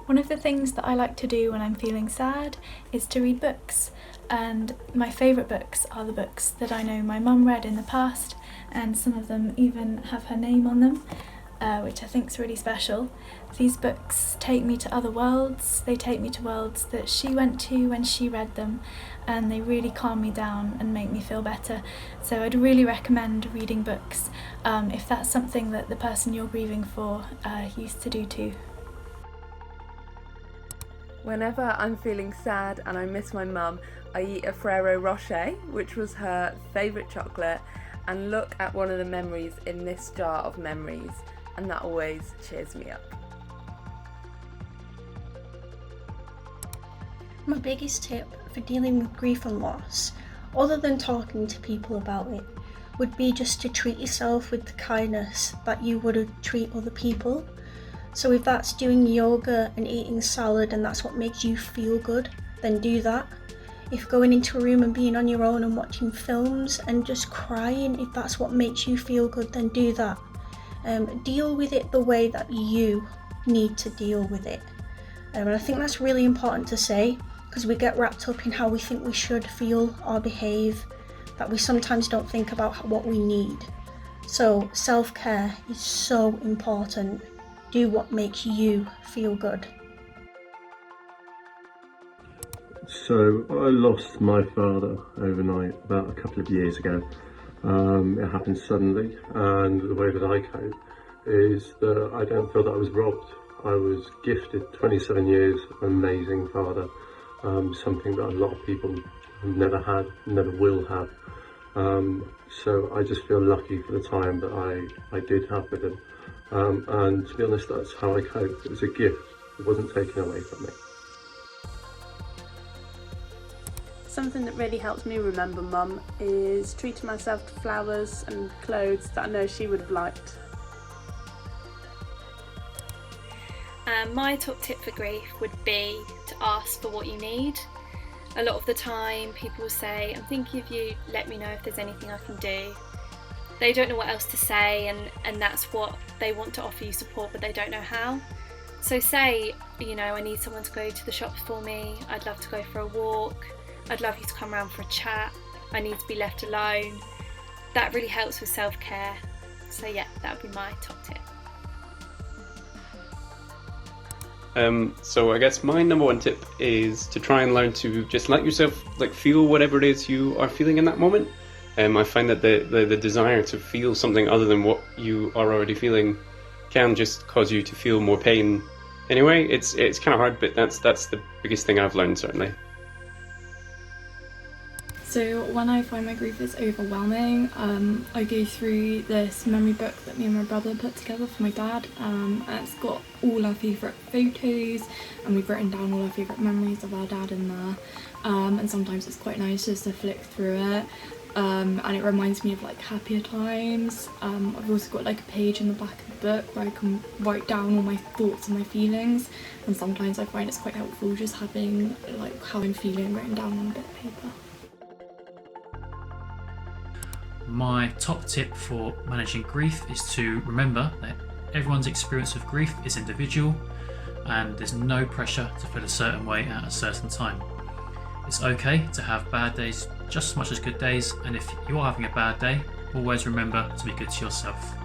One of the things that I like to do when I'm feeling sad is to read books, and my favourite books are the books that I know my mum read in the past, and some of them even have her name on them, which I think is really special. These books take me to other worlds, they take me to worlds that she went to when she read them, and they really calm me down and make me feel better. So I'd really recommend reading books if that's something that the person you're grieving for used to do too. Whenever I'm feeling sad and I miss my mum, I eat a Ferrero Rocher, which was her favourite chocolate, and look at one of the memories in this jar of memories, and that always cheers me up. My biggest tip for dealing with grief and loss, other than talking to people about it, would be just to treat yourself with the kindness that you would treat other people. So if that's doing yoga and eating salad and that's what makes you feel good, then do that. If going into a room and being on your own and watching films and just crying, if that's what makes you feel good, then do that. Deal with it the way that you need to deal with it. And I think that's really important to say, because we get wrapped up in how we think we should feel or behave, that we sometimes don't think about what we need. So self-care is so important. Do what makes you feel good. So I lost my father overnight about a couple of years ago. It happened suddenly, and the way that I cope is that I don't feel that I was robbed. I was gifted 27 years of amazing father, something that a lot of people have never had, never will have. So I just feel lucky for the time that I did have with him. And to be honest, that's how I coped. It was a gift. It wasn't taken away from me. Something that really helps me remember Mum is treating myself to flowers and clothes that I know she would have liked. My top tip for grief would be to ask for what you need. A lot of the time people will say, I'm thinking of you, let me know if there's anything I can do. They don't know what else to say, and that's what they want to offer you support, but they don't know how. So say, I need someone to go to the shops for me, I'd love to go for a walk, I'd love you to come around for a chat, I need to be left alone. That really helps with self-care. So yeah, that would be my top tip. So I guess my number one tip is to try and learn to just let yourself feel whatever it is you are feeling in that moment. I find that the desire to feel something other than what you are already feeling can just cause you to feel more pain. Anyway, it's kind of hard, but that's the biggest thing I've learned, certainly. So when I find my grief is overwhelming, I go through this memory book that me and my brother put together for my dad, and it's got all our favourite photos, and we've written down all our favourite memories of our dad in there, and sometimes it's quite nice just to flick through it, and it reminds me of happier times. I've also got a page in the back of the book where I can write down all my thoughts and my feelings, and sometimes I find it's quite helpful just having how I'm feeling written down on a bit of paper. My top tip for managing grief is to remember that everyone's experience of grief is individual, and there's no pressure to feel a certain way at a certain time. It's okay to have bad days just as much as good days, and if you're having a bad day, always remember to be good to yourself.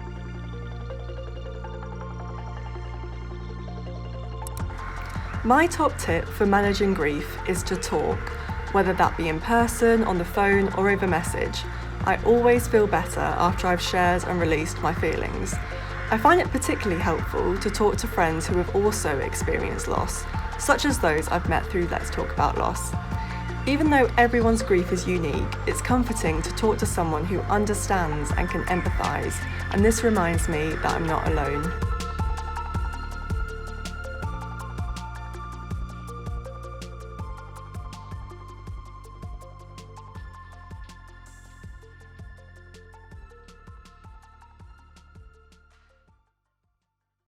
My top tip for managing grief is to talk, whether that be in person, on the phone, or over message. I always feel better after I've shared and released my feelings. I find it particularly helpful to talk to friends who have also experienced loss, such as those I've met through Let's Talk About Loss. Even though everyone's grief is unique, it's comforting to talk to someone who understands and can empathise, and this reminds me that I'm not alone.